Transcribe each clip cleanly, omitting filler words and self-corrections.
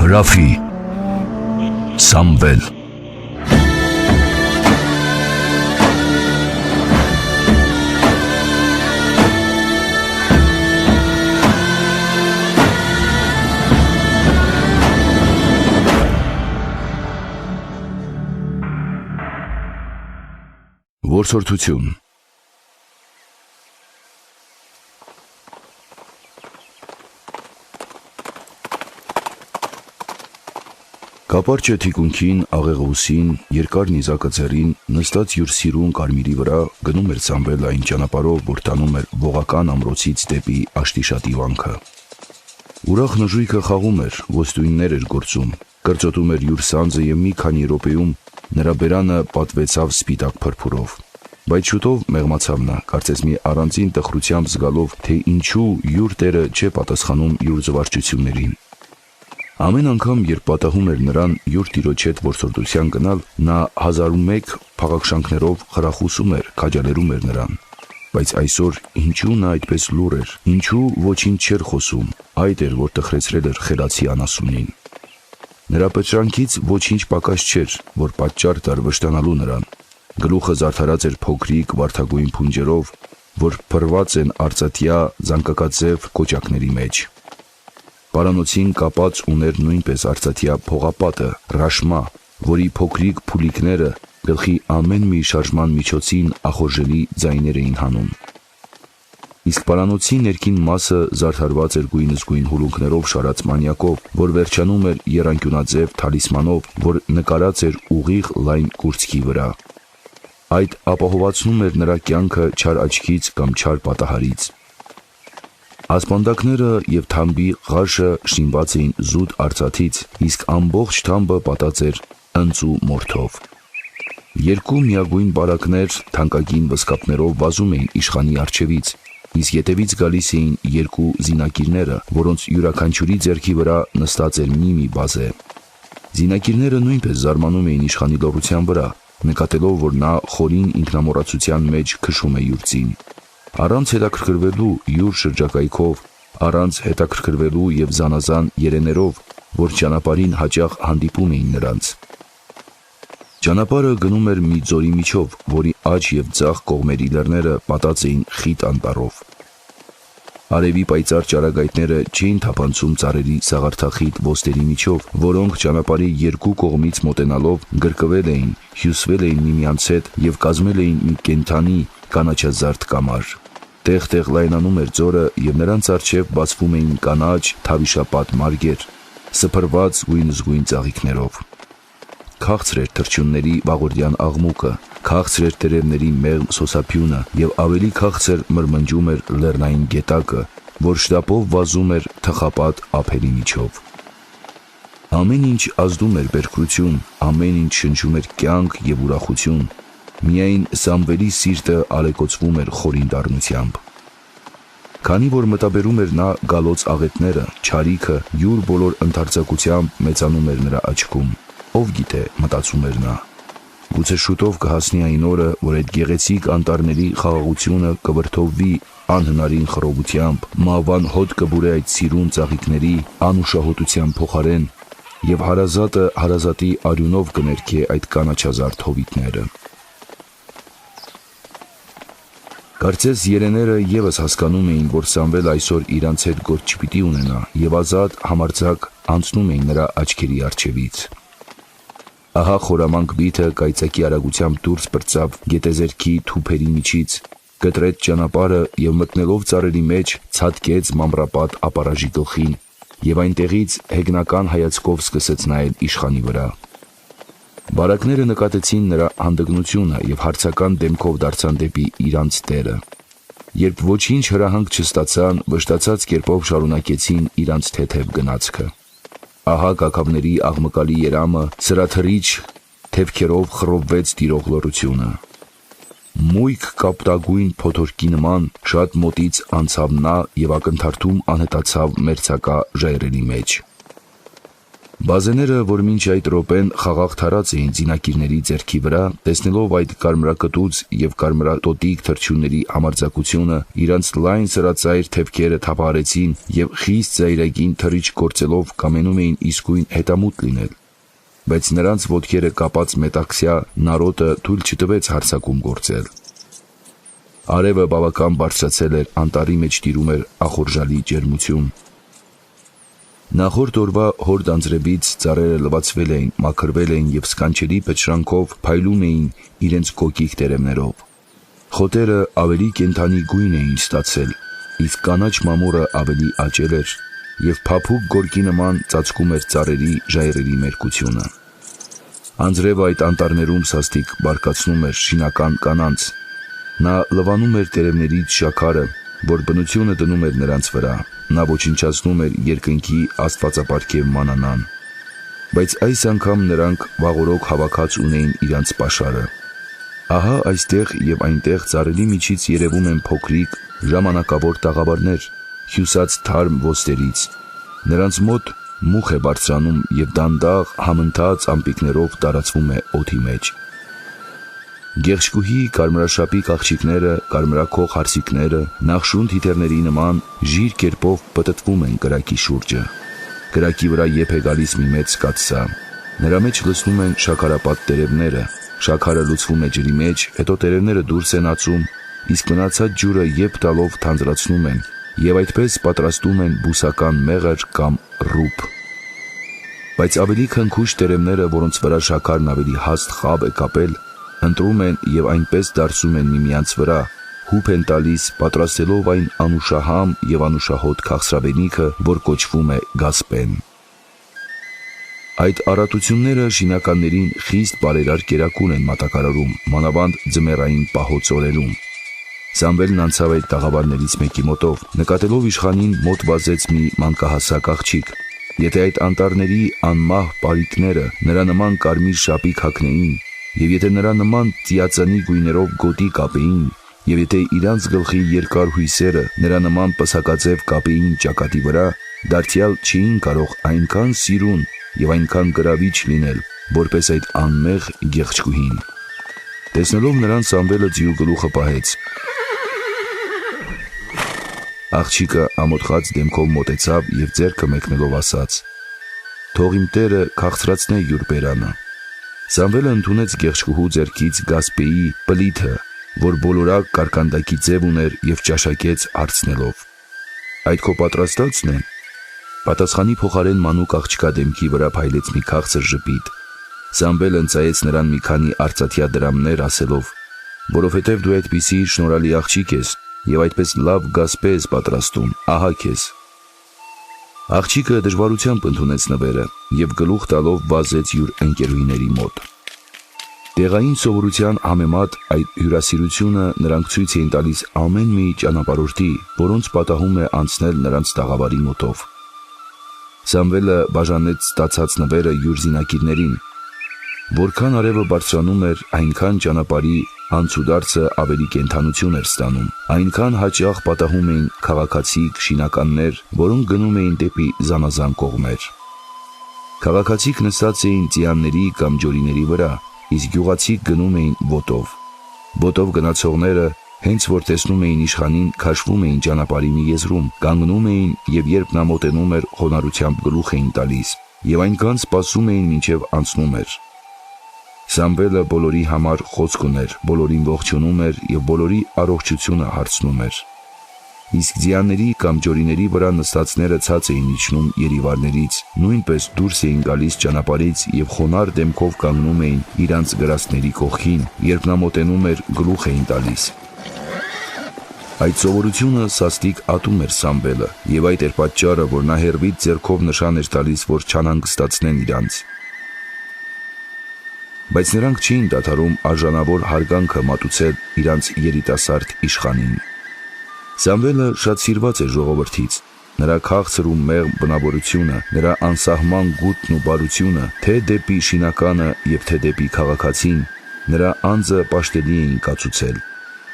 Հրաֆի Սամվել Որսորդություն Կապարճը թիկունքին, աղեղուսին, երկար նիզակը ձեռին, նստած յուր սիրուն կարմիրի վրա գնում էր Սամվելը այն ճանապարհով, որ տանում էր ողական ամրոցից դեպի Աշտիշատի վանքը։ Ուրախ նժույգը խաղում էր, ոսტույններ էր գործում, կրծոտում էր յուր սանձը և մի քանի րոպեում նրա բերանը պատվեցավ սպիտակ փրփուրով։ Բայց շուտով մեղմացավ նա, կարծես մի առանձին տխրությամբ զգալով, թե ինչու յուր տերը չէ պատասխանում յուր զվարճություններին։ Ամեն անգամ, երբ պատահում էր նրան յուր տիրոջ հետ որսորդության գնալ, նա 1001 փաղաքշանքներով խրախուսում էր, քաջալերում էր նրան։ Բայց այսօր ինչու նա այդպես լուռ էր, ինչու ոչինչ չէր խոսում, այդ էր, որ տխրեցրել էր խելացի անասունին։ Նրա պտրանքից ոչինչ պակաս չէր, որ պատճառ տար վշտանալու նրան։ Գլուխը զարդարած էր փոքրիկ վարդագույն փունջերով, որ փռված են արծաթյա զանգակաձև կոճակների մեջ։ Պարանոցին կապած ուներ նույնպես արծաթյա փողապատը, ռաշմա, որի փոքրիկ փուլիկները գլխի ամեն մի շարժման միջոցին ախորժելի ձայներ էին հանում։ Իսկ պարանոցի ներքին մասը զարդարված էր գույնզգույն հուլունքներով շարած մանյակով, որ վերջանում էր եռանկյունաձև թալիսմանով, որ նկարած էր ուղիղ լայն կուրծքի վրա։ Այդ ապահովացնում էր նրա կյանքը չար աչքից կամ չար պատահարից։ Ասպանդակները և թամբի ղաշը շինված էին զուտ արծաթից, իսկ ամբողջ թամբը պատած էր ընձ ու մորթով։ Երկու միագույն բարակներ թանկագին վսկապներով վազում էին իշխանի առջևից, իսկ ետևից գալիս էին երկու զինակիրները, որոնց յուրաքանչյուրի ձեռքի վրա նստած էր մի բազե։ Զինակիրները նույնպես զարմանում էին իշխանի լոռության վրա, նկատելով, որ նա խորին ինքնամոռացության մեջ քշում է յուր ծին, առանց հետաքրքրվելու յուր շրջակայքով, առանց հետաքրքրվելու և զանազան երեներով, որ ճանապարհին հաճախ հանդիպում էին նրանց։ Ճանապարհը գնում էր մի ձորի միջով, որի աջ և ձախ կողմերի լեռները պատած էին խիտ անտառով։ Արևի պայծառ ճառագայթները չէին թափանցում ծառերի սաղարթախիտ ոսტերի միջով, որոնք ճանապարհի երկու կողմից մոտենալով գրկվել էին, հյուսվել էին միմյանց հետ և կազմել էին մի կենդանի կանաչազարդ կամար։ Տեղ-տեղ լայնանում էր ձորը և նրանց առջև բացվում էին կանաչ թավիշապատ մարգեր, սփռված գույնզգույն ծաղիկներով։ Քաղցր էր թռչունների վաղորդյան աղմուկը, քաղցր էր տերևների մեղմ սոսափյունը և ավելի քաղցր մրմնջում էր լեռնային գետակը, որ շտապով վազում էր թխապատ ափերի միջով։ Ամեն ինչ ազդում էր բերքրություն, ամեն ինչ շնչում էր կյանք և ուրախություն, միայն Սամվելի սիրտը ալեկոծվում էր խորին դառնությամբ։ Քանի որ մտաբերում էր նա գալոց աղետները, չարիքը յուր բոլոր ընդարձակությամբ մեծանում էր նրա աչքում։ Ով գիտե, մտածում էր նա, գուցե շուտով կհասնի այն օրը, որ այդ գեղեցիկ անտառների խաղաղությունը կվրդովվի անհնարին խռովությամբ, մահվան հոտ կբուրե այդ սիրուն ծաղիկների անուշահոտության փոխարեն, և հարազատը հարազատի արյունով կներքե այդ կանաչազարդ հովիտները։ Կարծես երեները ևս հասկանում էին, որ Սամվելը այսօր իրանց հետ գործ չպիտի ունենա և ազատ համարձակ անցնում էին նրա աչքերի առջևից։ Ահա խորամանկ բիթը կայծակի արագությամբ դուրս պրծավ գետեզերքի թուփերի միջից, կտրեց ճանապարհը և մտնելով ծառերի մեջ ցատկեց մամռապատ ապարաժի գլխին և այնտեղից հեգնական հայացքով սկսեց նայել իշխանի վրա։ Բարակները նկատեցին նրա հանդգնությունը և հարցական դեմքով դարձան դեպի իրանց տերը։ Երբ ոչինչ հրահանգ չստացան, վշտացած կերպով շարունակեցին իրանց թեթև գնացքը։ Ահա կաքավների աղմկալի երամը սրաթռիչ թևքերով խռովվեց տիրող լռությունը։ Մույկ կապտագույն փոթորկի նման շատ մոտից անցավ նա և ակնթարթում անհետացավ մերձակա ժայռերի մեջ։ Բազեները, որ մինչ այդ րոպեն խաղաղ թարած էին ձինակիրների ձեռքի վրա, տեսնելով այդ կարմրակտուց և կարմրատոտիկ թռչունների համարձակությունը, իրանց լայն սրածայր թևքերը թափահարեցին և խիստ զայրագին թռիչք գործելով կամենում էին իսկույն հետամուտ լինել, բայց նրանց ոտքերը կապած մետաքսյա նարոտը թույլ չտվեց հարձակում գործել։ Արևը բավական բարձրացել էր, անտառի մեջ տիրում էր ախորժալի ջերմություն։ Նախորդ օրվա հորդ անձրևից ծառերը լվացվել էին, մաքրվել էին և սքանչելի փչրանքով փայլում էին իրենց կոկիկ տերևներով։ Խոտերը ավելի կենդանի գույն էին ստացել, իսկ կանաչ մամուռը ավելի աճել էր և փափուկ գորգի նման ծածկում էր ծառերի ժայռերի մերկությունը։ Անձրևը այդ անտառներում սաստիկ բարկացնում էր շինական կանանց։ Նա լվանում էր տերևներից շաքարը, որ բնությունը դնում էր նրանց վրա, նա ոչնչացնում էր երկնքի աստվածապարգև մանանան։ Բայց այս անգամ նրանք վաղօրոք հավաքած ունեին իրանց պաշարը։ Ահա այստեղ և այնտեղ ծառերի միջից երևում են փոքրիկ, ժամանակավոր տաղավարներ, հյուսած թարմ ոսկերից։ Նրանց մոտ մուխ է բարձրանում և դանդաղ, համընթաց ամպիկներով տարածվում է օդի մեջ։ Գեղշկուհի կարմրաշապիկ աղջիկները, կարմրաքող հարսիկները, նախշուն թիթեռների նման ժիր կերպով պտտվում են կրակի շուրջը։ Կրակի վրա եփ է գալիս մի մեծ կաթսա։ Նրա մեջ լցնում են շաքարապատ տերևները, շաքարը լուծվում է ջրի մեջ, հետո տերևները դուրս են ածում, իսկ մնացած ջուրը եփ տալով թանձրացնում են և այդպես պատրաստում են բուսական մեղր կամ ռուփ։ Բայց ավելի քնքուշ տերևները, որոնց վրա շաքարն ավելի հաստ խավ է կապել, ընտրում են և այնպես դարսում են միմյանց վրա, հուփ են տալիս, պատրաստելով այն անուշահամ և անուշահոտ քաղցրավենիքը, որ կոչվում է գասպեն։ Այդ առատությունները շինականներին խիստ բարերար կերակուր են մատակարարում, մանավանդ ձմեռային պահոց օրերում։ Սամվելն անցավ այդ տաղավարներից մեկի մոտով, նկատելով իշխանին մոտ վազեց մի մանկահասակ աղջիկ։ Եթե այդ անտառների անմահ պարիկները նրա նման կարմիր շապիկ հագնեին, և եթե նրա նման ծիածանի գույներով գոտի կապեին, և եթե իրանց գլխի երկար հույսերը նրա նման պսակաձև կապեին ճակատի վրա, դարձյալ չէին կարող այնքան սիրուն և այնքան գրավիչ լինել, որպես այդ անմեղ գեղեցկուհին։ Տեսնելով նրան, Սամվելը ձիու գլուխը պահեց։ Աղջիկը ամոթխած դեմքով մոտեցավ և ձեռքը մեկնելով ասաց. «Թող իմ տերը քաղցրացնե յուր բերանը»։ Սամվելը ընդունեց գեղեցկուհու ձեռքից գասպեի պլիթը, որ բոլորակ կարկանդակի ձև ուներ և ճաշակեց հարցնելով. «Այդ քո պատրաստածն է»։ Պատասխանի փոխարեն մանուկ աղջկա դեմքի վրա փայլեց մի քաղցր ժպիտ։ Սամվելը ընծայեց նրան մի քանի արծաթյա դրամներ, ասելով. «Որովհետև դու այդպիսի շնորհալի աղջիկ ես և այդպես լավ գասպե ես պատրաստում, ահա քեզ»։ Աղջիկը դժվարությամբ ընդունեց նվերը և գլուխ տալով վազեց յուր ընկերուհիների մոտ։ Տեղային սովորության համեմատ այդ հյուրասիրությունը նրանք ցույց էին տալիս ամեն մի ճանապարհորդի, որոնց պատահում է անցնել նրանց տաղավարի մոտով։ Սամվելը բաժանեց ստացած նվերը յուր զինակիրներին։ Որքան արևը բարձրանում էր, այնքան ճանապարհի անցուդարձը ավելի կենդանություն էր ստանում, այնքան հաճախ պատահում էին քաղաքացիք, շինականներ, որոնք գնում էին դեպի զանազան կողմեր։ Քաղաքացիք նստած էին ծիանների կամ ջորիների վրա, իսկ գյուղացիք գնում էին ոտով։ Ոտով գնացողները, հենց որ տեսնում էին իշխանին, քաշվում էին ճանապարհի մի եզրում, կանգնում էին և երբ նա մոտենում էր, խոնարհությամբ գլուխ էին տալիս և այնքան սպասում էին, մինչև անցնում էր։ Սամվելը բոլորի համար խոսք ուներ, բոլորին ողջունում էր և բոլորի առողջությունը հարցնում էր։ Իսկ ձիաների կամ ջորիների վրա նստածները ցած էին իջնում երիվարներից, նույնպես դուրս էին գալիս ճանապարհից և խոնարհ դեմքով կանգնում էին իրանց գրաստների կողքին, երբ նա մոտենում էր, գլուխ էին տալիս։ Այդ սովորությունը սաստիկ ատում էր Սամվելը, և այդ էր պատճառը, որ նա հեռվից ձեռքով նշան էր տալիս, որ չանհանգստացնեն իրանց։ Բայց նրանք չէին դադարում արժանավոր հարգանքը մատուցել իրանց երիտասարդ իշխանին։ Սամվելը շատ սիրված էր ժողովրդից։ Նրա քաղցր ու մեղմ բնավորությունը, նրա անսահման գութն ու բարությունը, թե դեպի շինականը և թե դեպի քաղաքացին, նրա անձը պաշտելի էին կացուցել։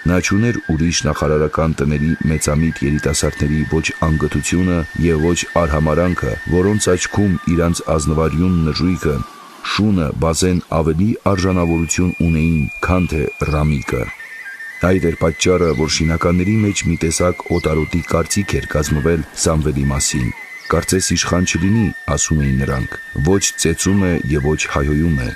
Նա չուներ ուրիշ նախարարական տների մեծամիտ երիտասարդների ոչ անգթությունը եւ ոչ արհամարանքը, որոնց աչքում իրանց ազնվարյուն նժույգը, շունը, բազեն ավելի արժանավորություն ունեին, քան թե Ռամիկը։ Այդ էր պատճառը, որ շինականների մեջ մի տեսակ օտարոտի կարծիք էր կազմվել Սամվելի մասին։ Կարծես իշխան չլինի, ասում էին նրանք, ոչ ծեծում է եւ ոչ հայհոյում է։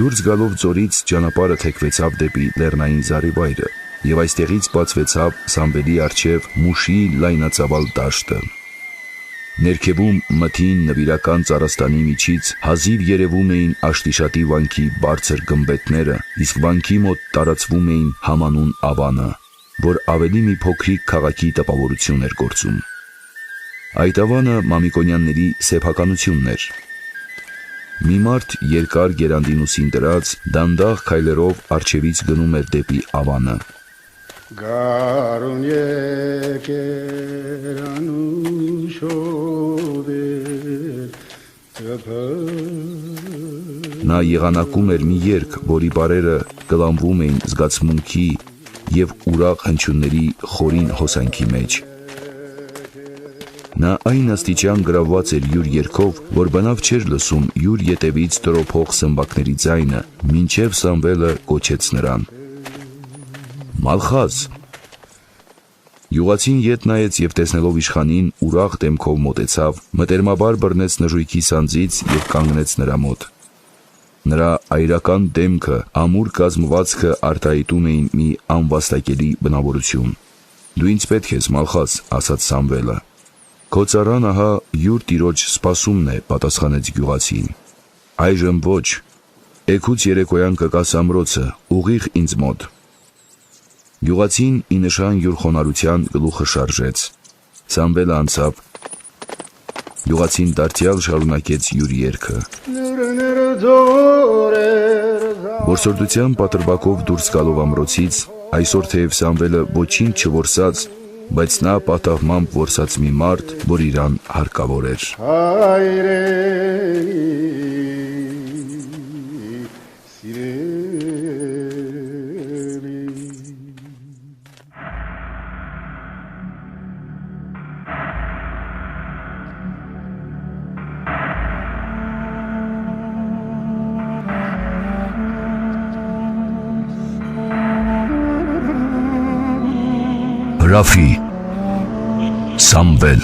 Դուրս գալով ձորից ճանապարհը թեքվեցավ դեպի լեռնային զառիվայրը, եւ այստեղից բացվեցավ Սամվելի առջև մուշի լայնածավալ դաշտը։ Ներքևում մթին նվիրական ծառաստանի միջից հազիվ երևում էին Աշտիշատի վանքի բարձր գմբեթները, իսկ վանքի մոտ տարածվում էին Hamanun ավանը, որ ավելի մի փոքրիկ քաղաքի տպավորություն էր գործում։ Այդ ավանը Մամիկոնյանների սեփականությունն էր։ Մի մարդ երկար գերանդինուսին դրած, դանդաղ քայլերով առջևից գնում էր դեպի ավանը։ Գարուն եկեր անուշով Նա եղանակում էր մի երգ, որի բառերը կլանվում էին զգացմունքի եւ ուրախ հնչյունների խորին հոսանքի մեջ։ Նա այն աստիճան գրավված էր յուր երգով, որ բնավ չէր լսում յուր ետևից տրոփող սմբակների ձայնը, մինչև Սամվելը կոչեց նրան. Մալխազ։ Յուղացին ետ նայեց եւ տեսնելով իշխանին ուրախ դեմքով մոտեցավ, մտերմաբար բռնեց նժույգի սանձից եւ կանգնեց նրա մոտ։ Նրա այրական դեմքը, ամուր կազմվածքը արտահայտում էին մի անվաստակելի բնավորություն։ Դու ինձ պետք ես, Մալխազ, ասաց Սամվելը։ Քո ծառան ահա յուր տիրոջ սպասումն է, պատասխանեց գյուղացին։ Այժմ ոչ, էգուց երեկոյան կգաս ամրոցը, ուղիղ ինձ մոտ։ Գյուղացին ի նշան յուր խոնարհության գլուխը շարժեց։ Սամվելը անցավ։ Գյուղացին դարձյալ շարունակեց յուր երգը։ Որսորդության պատրվակով դուրս գալով ամրոցից, այսօր թեև Սամվելը ոչինչ չորսած, բայց նա պատահմամբ որսած մի մարդ, որ իրան հարկավոր էր։ Հրաֆի Սամվել